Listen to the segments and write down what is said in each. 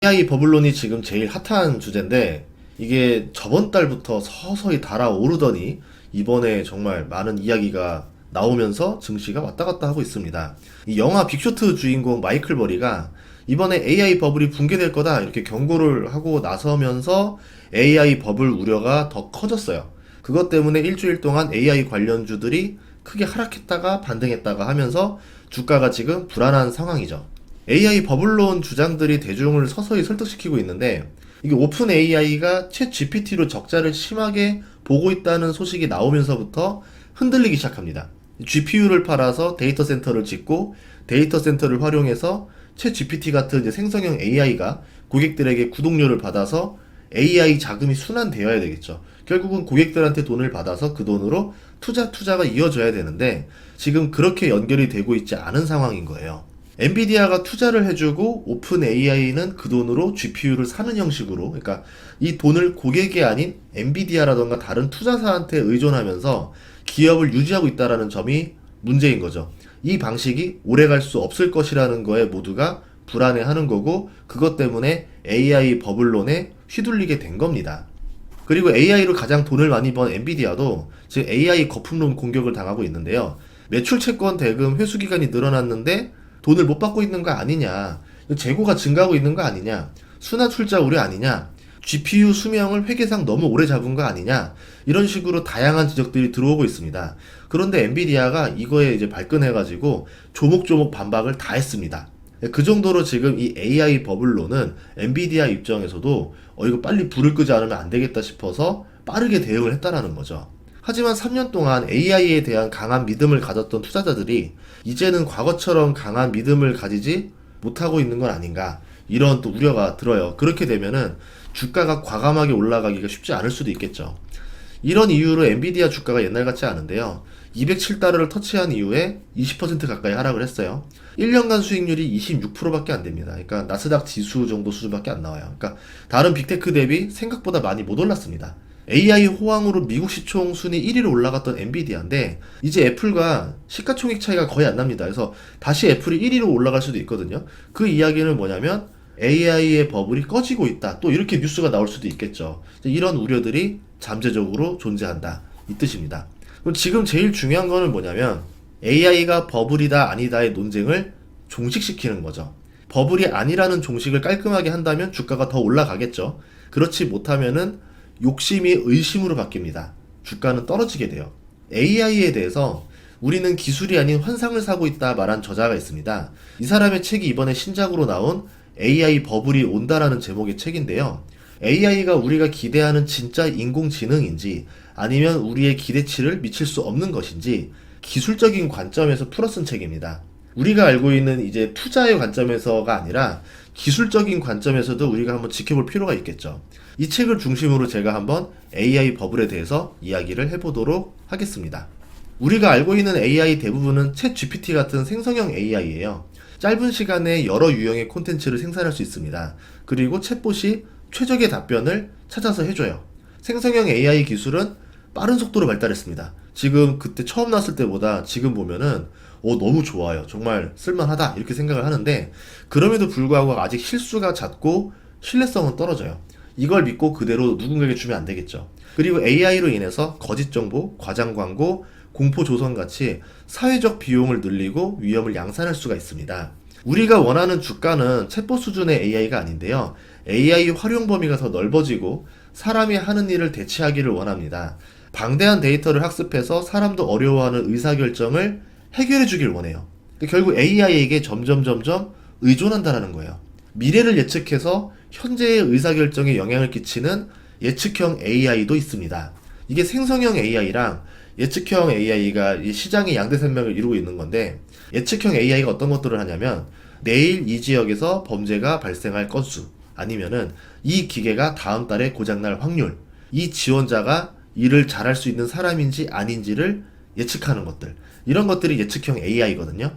AI 버블론이 지금 제일 핫한 주제인데 이게 저번 달부터 서서히 달아오르더니 이번에 정말 많은 이야기가 나오면서 증시가 왔다 갔다 하고 있습니다. 이 영화 빅쇼트 주인공 마이클 버리가 이번에 AI 버블이 붕괴될 거다 이렇게 경고를 하고 나서면서 AI 버블 우려가 더 커졌어요. 그것 때문에 일주일 동안 AI 관련주들이 크게 하락했다가 반등했다가 하면서 주가가 지금 불안한 상황이죠. AI 버블론 주장들이 대중을 서서히 설득시키고 있는데 이게 오픈 AI가 챗 GPT로 적자를 심하게 보고 있다는 소식이 나오면서부터 흔들리기 시작합니다. GPU를 팔아서 데이터 센터를 짓고 데이터 센터를 활용해서 챗 GPT 같은 이제 생성형 AI가 고객들에게 구독료를 받아서 AI 자금이 순환되어야 되겠죠. 결국은 고객들한테 돈을 받아서 그 돈으로 투자가 이어져야 되는데 지금 그렇게 연결이 되고 있지 않은 상황인 거예요. 엔비디아가 투자를 해주고 오픈 AI는 그 돈으로 GPU를 사는 형식으로, 그러니까 이 돈을 고객이 아닌 엔비디아라던가 다른 투자사한테 의존하면서 기업을 유지하고 있다라는 점이 문제인 거죠. 이 방식이 오래 갈 수 없을 것이라는 거에 모두가 불안해하는 거고, 그것 때문에 AI 버블론에 휘둘리게 된 겁니다. 그리고 AI로 가장 돈을 많이 번 엔비디아도 지금 AI 거품론 공격을 당하고 있는데요. 매출 채권 대금 회수 기간이 늘어났는데 돈을 못 받고 있는 거 아니냐, 재고가 증가하고 있는 거 아니냐, 순환 출자 우려 아니냐, GPU 수명을 회계상 너무 오래 잡은 거 아니냐, 이런 식으로 다양한 지적들이 들어오고 있습니다. 그런데 엔비디아가 이거에 이제 발끈해가지고 조목조목 반박을 다 했습니다. 그 정도로 지금 이 AI 버블로는 엔비디아 입장에서도 이거 빨리 불을 끄지 않으면 안 되겠다 싶어서 빠르게 대응을 했다라는 거죠. 하지만 3년 동안 AI에 대한 강한 믿음을 가졌던 투자자들이 이제는 과거처럼 강한 믿음을 가지지 못하고 있는 건 아닌가, 이런 또 우려가 들어요. 그렇게 되면은 주가가 과감하게 올라가기가 쉽지 않을 수도 있겠죠. 이런 이유로 엔비디아 주가가 옛날 같지 않은데요. 207달러를 터치한 이후에 20% 가까이 하락을 했어요. 1년간 수익률이 26%밖에 안 됩니다. 그러니까 나스닥 지수 정도 수준밖에 안 나와요. 그러니까 다른 빅테크 대비 생각보다 많이 못 올랐습니다. AI 호황으로 미국 시총 순위 1위로 올라갔던 엔비디아인데 이제 애플과 시가총액 차이가 거의 안 납니다. 그래서 다시 애플이 1위로 올라갈 수도 있거든요. 그 이야기는 뭐냐면 AI의 버블이 꺼지고 있다, 또 이렇게 뉴스가 나올 수도 있겠죠. 이런 우려들이 잠재적으로 존재한다, 이 뜻입니다. 그럼 지금 제일 중요한 거는 뭐냐면 AI가 버블이다 아니다의 논쟁을 종식시키는 거죠. 버블이 아니라는 종식을 깔끔하게 한다면 주가가 더 올라가겠죠. 그렇지 못하면은 욕심이 의심으로 바뀝니다. 주가는 떨어지게 돼요. AI에 대해서 우리는 기술이 아닌 환상을 사고 있다 말한 저자가 있습니다. 이 사람의 책이 이번에 신작으로 나온 AI 버블이 온다라는 제목의 책인데요. AI가 우리가 기대하는 진짜 인공지능인지 아니면 우리의 기대치를 미칠 수 없는 것인지 기술적인 관점에서 풀어쓴 책입니다. 우리가 알고 있는 이제 투자의 관점에서가 아니라 기술적인 관점에서도 우리가 한번 지켜볼 필요가 있겠죠. 이 책을 중심으로 제가 한번 AI 버블에 대해서 이야기를 해보도록 하겠습니다. 우리가 알고 있는 AI 대부분은 챗 GPT 같은 생성형 AI예요. 짧은 시간에 여러 유형의 콘텐츠를 생산할 수 있습니다. 그리고 챗봇이 최적의 답변을 찾아서 해줘요. 생성형 AI 기술은 빠른 속도로 발달했습니다. 지금 그때 처음 나왔을 때보다 지금 보면은 너무 좋아요. 정말 쓸만하다 이렇게 생각을 하는데, 그럼에도 불구하고 아직 실수가 잦고 신뢰성은 떨어져요. 이걸 믿고 그대로 누군가에게 주면 안 되겠죠. 그리고 AI로 인해서 거짓 정보, 과장 광고, 공포 조성 같이 사회적 비용을 늘리고 위험을 양산할 수가 있습니다. 우리가 원하는 주가는 챗봇 수준의 AI가 아닌데요. AI 활용 범위가 더 넓어지고 사람이 하는 일을 대체하기를 원합니다. 방대한 데이터를 학습해서 사람도 어려워하는 의사결정을 해결해 주길 원해요. 결국 AI에게 점점 의존한다라는 거예요. 미래를 예측해서 현재의 의사결정에 영향을 끼치는 예측형 AI도 있습니다. 이게 생성형 AI랑 예측형 AI가 시장의 양대 산맥을 이루고 있는 건데, 예측형 AI가 어떤 것들을 하냐면 내일 이 지역에서 범죄가 발생할 건수, 아니면은 이 기계가 다음 달에 고장날 확률, 이 지원자가 일을 잘할 수 있는 사람인지 아닌지를 예측하는 것들, 이런 것들이 예측형 AI거든요.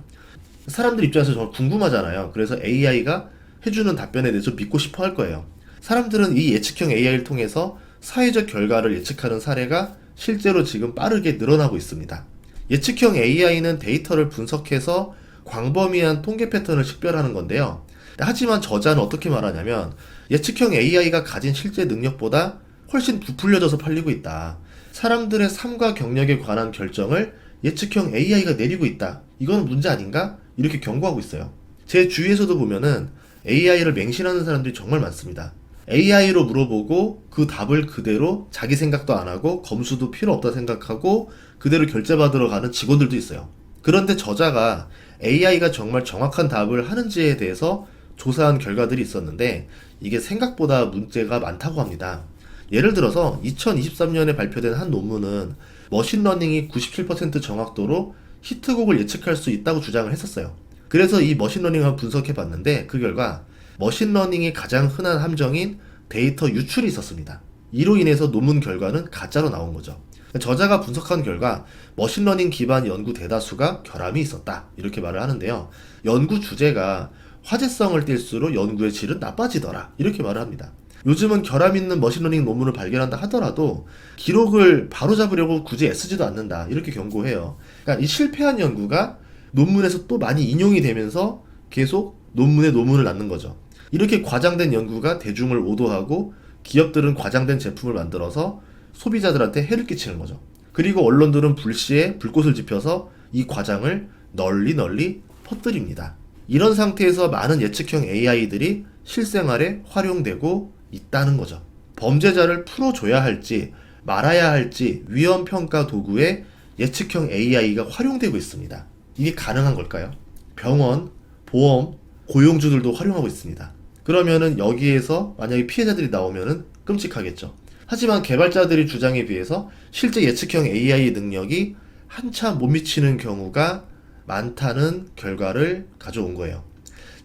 사람들 입장에서 정말 궁금하잖아요. 그래서 AI가 해주는 답변에 대해서 믿고 싶어 할 거예요. 사람들은 이 예측형 AI를 통해서 사회적 결과를 예측하는 사례가 실제로 지금 빠르게 늘어나고 있습니다. 예측형 AI는 데이터를 분석해서 광범위한 통계 패턴을 식별하는 건데요. 하지만 저자는 어떻게 말하냐면 예측형 AI가 가진 실제 능력보다 훨씬 부풀려져서 팔리고 있다. 사람들의 삶과 경력에 관한 결정을 예측형 AI가 내리고 있다. 이거는 문제 아닌가? 이렇게 경고하고 있어요. 제 주위에서도 보면은 AI를 맹신하는 사람들이 정말 많습니다. AI로 물어보고 그 답을 그대로 자기 생각도 안 하고 검수도 필요 없다 생각하고 그대로 결제받으러 가는 직원들도 있어요. 그런데 저자가 AI가 정말 정확한 답을 하는지에 대해서 조사한 결과들이 있었는데 이게 생각보다 문제가 많다고 합니다. 예를 들어서 2023년에 발표된 한 논문은 머신러닝이 97% 정확도로 히트곡을 예측할 수 있다고 주장을 했었어요. 그래서 이 머신러닝을 분석해 봤는데 그 결과 머신러닝의 가장 흔한 함정인 데이터 유출이 있었습니다. 이로 인해서 논문 결과는 가짜로 나온 거죠. 저자가 분석한 결과 머신러닝 기반 연구 대다수가 결함이 있었다. 이렇게 말을 하는데요. 연구 주제가 화제성을 띨수록 연구의 질은 나빠지더라. 이렇게 말을 합니다. 요즘은 결함 있는 머신러닝 논문을 발견한다 하더라도 기록을 바로잡으려고 굳이 애쓰지도 않는다. 이렇게 경고해요. 그러니까 이 실패한 연구가 논문에서 또 많이 인용이 되면서 계속 논문에 논문을 낳는 거죠. 이렇게 과장된 연구가 대중을 오도하고 기업들은 과장된 제품을 만들어서 소비자들한테 해를 끼치는 거죠. 그리고 언론들은 불시에 불꽃을 지펴서 이 과장을 널리 퍼뜨립니다. 이런 상태에서 많은 예측형 AI들이 실생활에 활용되고 있다는 거죠. 범죄자를 풀어줘야 할지 말아야 할지 위험평가 도구에 예측형 AI가 활용되고 있습니다. 이게 가능한 걸까요? 병원, 보험, 고용주들도 활용하고 있습니다. 그러면은 여기에서 만약에 피해자들이 나오면은 끔찍하겠죠. 하지만 개발자들의 주장에 비해서 실제 예측형 AI 능력이 한참 못 미치는 경우가 많다는 결과를 가져온 거예요.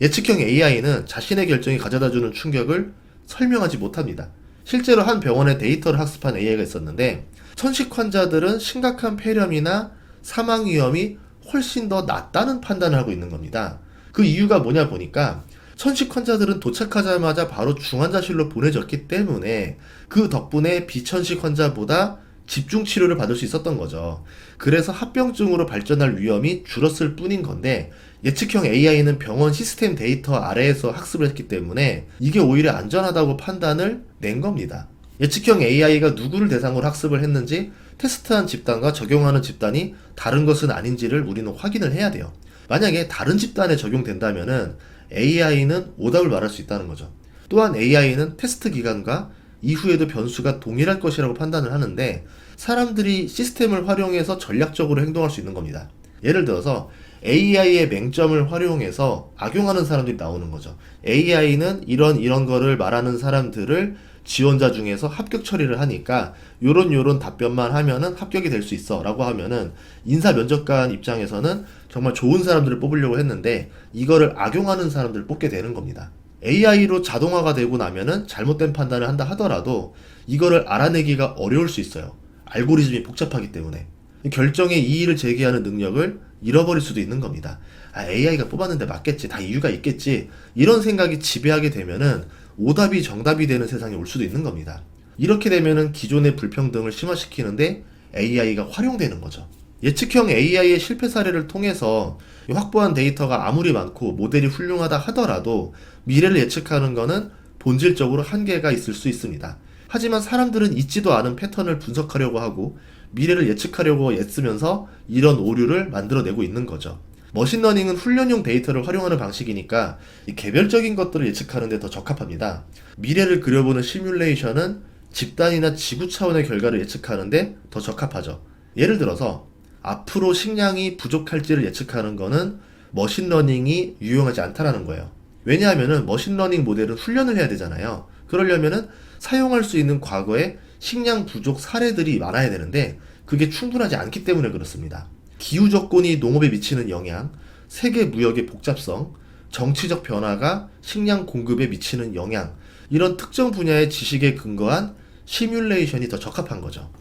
예측형 AI는 자신의 결정이 가져다주는 충격을 설명하지 못합니다. 실제로 한 병원의 데이터를 학습한 AI가 있었는데 천식 환자들은 심각한 폐렴이나 사망 위험이 훨씬 더 낮다는 판단을 하고 있는 겁니다. 그 이유가 뭐냐 보니까 천식 환자들은 도착하자마자 바로 중환자실로 보내졌기 때문에 그 덕분에 비천식 환자보다 집중 치료를 받을 수 있었던 거죠. 그래서 합병증으로 발전할 위험이 줄었을 뿐인 건데 예측형 AI는 병원 시스템 데이터 아래에서 학습을 했기 때문에 이게 오히려 안전하다고 판단을 낸 겁니다. 예측형 AI가 누구를 대상으로 학습을 했는지 테스트한 집단과 적용하는 집단이 다른 것은 아닌지를 우리는 확인을 해야 돼요. 만약에 다른 집단에 적용된다면은 AI는 오답을 말할 수 있다는 거죠. 또한 AI는 테스트 기간과 이후에도 변수가 동일할 것이라고 판단을 하는데 사람들이 시스템을 활용해서 전략적으로 행동할 수 있는 겁니다. 예를 들어서 AI의 맹점을 활용해서 악용하는 사람들이 나오는 거죠. AI는 이런 거를 말하는 사람들을 지원자 중에서 합격 처리를 하니까 요런 답변만 하면은 합격이 될 수 있어 라고 하면은 인사 면접관 입장에서는 정말 좋은 사람들을 뽑으려고 했는데 이거를 악용하는 사람들을 뽑게 되는 겁니다. AI로 자동화가 되고 나면은 잘못된 판단을 한다 하더라도 이거를 알아내기가 어려울 수 있어요. 알고리즘이 복잡하기 때문에. 결정에 이의를 제기하는 능력을 잃어버릴 수도 있는 겁니다. AI가 뽑았는데 맞겠지. 다 이유가 있겠지. 이런 생각이 지배하게 되면은 오답이 정답이 되는 세상이 올 수도 있는 겁니다. 이렇게 되면은 기존의 불평등을 심화시키는데 AI가 활용되는 거죠. 예측형 AI의 실패 사례를 통해서 확보한 데이터가 아무리 많고 모델이 훌륭하다 하더라도 미래를 예측하는 것은 본질적으로 한계가 있을 수 있습니다. 하지만 사람들은 있지도 않은 패턴을 분석하려고 하고 미래를 예측하려고 애쓰면서 이런 오류를 만들어내고 있는 거죠. 머신러닝은 훈련용 데이터를 활용하는 방식이니까 이 개별적인 것들을 예측하는 데 더 적합합니다. 미래를 그려보는 시뮬레이션은 집단이나 지구 차원의 결과를 예측하는 데 더 적합하죠. 예를 들어서 앞으로 식량이 부족할지를 예측하는 거는 머신러닝이 유용하지 않다라는 거예요. 왜냐하면은 머신러닝 모델은 훈련을 해야 되잖아요. 그러려면은 사용할 수 있는 과거의 식량 부족 사례들이 많아야 되는데 그게 충분하지 않기 때문에 그렇습니다. 기후 조건이 농업에 미치는 영향, 세계 무역의 복잡성, 정치적 변화가 식량 공급에 미치는 영향, 이런 특정 분야의 지식에 근거한 시뮬레이션이 더 적합한 거죠.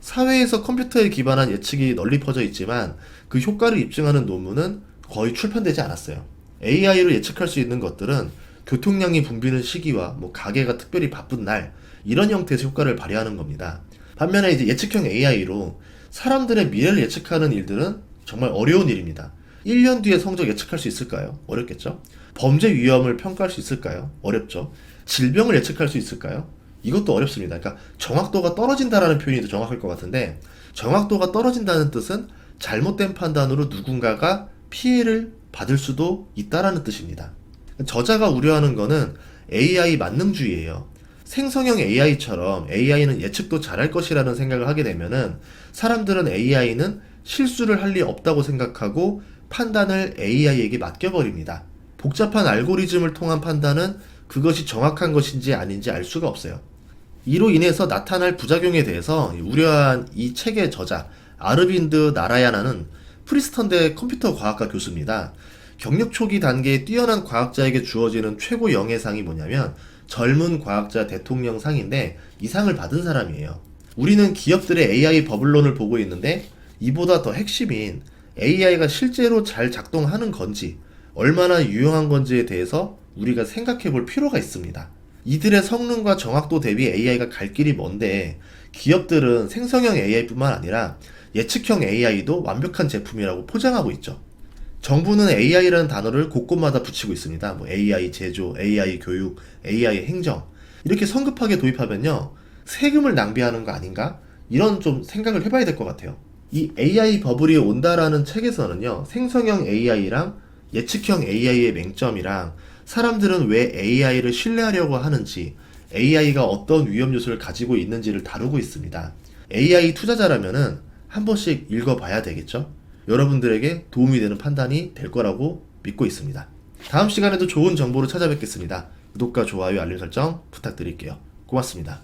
사회에서 컴퓨터에 기반한 예측이 널리 퍼져 있지만 그 효과를 입증하는 논문은 거의 출판되지 않았어요. AI로 예측할 수 있는 것들은 교통량이 붐비는 시기와 가게가 특별히 바쁜 날 이런 형태에서 효과를 발휘하는 겁니다. 반면에 이제 예측형 AI로 사람들의 미래를 예측하는 일들은 정말 어려운 일입니다. 1년 뒤에 성적 예측할 수 있을까요? 어렵겠죠? 범죄 위험을 평가할 수 있을까요? 어렵죠. 질병을 예측할 수 있을까요? 이것도 어렵습니다. 그러니까 정확도가 떨어진다라는 표현이 더 정확할 것 같은데, 정확도가 떨어진다는 뜻은 잘못된 판단으로 누군가가 피해를 받을 수도 있다라는 뜻입니다. 저자가 우려하는 거는 AI 만능주의예요. 생성형 AI처럼 AI는 예측도 잘할 것이라는 생각을 하게 되면은 사람들은 AI는 실수를 할 리 없다고 생각하고 판단을 AI에게 맡겨버립니다. 복잡한 알고리즘을 통한 판단은 그것이 정확한 것인지 아닌지 알 수가 없어요. 이로 인해서 나타날 부작용에 대해서 우려한 이 책의 저자 아르빈드 나라야나는 프리스턴대 컴퓨터 과학과 교수입니다. 경력 초기 단계에 뛰어난 과학자에게 주어지는 최고 영예상이 뭐냐면 젊은 과학자 대통령상인데 이 상을 받은 사람이에요. 우리는 기업들의 AI 버블론을 보고 있는데 이보다 더 핵심인 AI가 실제로 잘 작동하는 건지 얼마나 유용한 건지에 대해서 우리가 생각해 볼 필요가 있습니다. 이들의 성능과 정확도 대비 AI가 갈 길이 먼데 기업들은 생성형 AI뿐만 아니라 예측형 AI도 완벽한 제품이라고 포장하고 있죠. 정부는 AI라는 단어를 곳곳마다 붙이고 있습니다. 뭐 AI 제조, AI 교육, AI 행정 이렇게 성급하게 도입하면요 세금을 낭비하는 거 아닌가? 이런 좀 생각을 해봐야 될 것 같아요. 이 AI 버블이 온다라는 책에서는요 생성형 AI랑 예측형 AI의 맹점이랑 사람들은 왜 AI를 신뢰하려고 하는지, AI가 어떤 위험 요소를 가지고 있는지를 다루고 있습니다. AI 투자자라면은 한 번씩 읽어봐야 되겠죠? 여러분들에게 도움이 되는 판단이 될 거라고 믿고 있습니다. 다음 시간에도 좋은 정보로 찾아뵙겠습니다. 구독과 좋아요, 알림 설정 부탁드릴게요. 고맙습니다.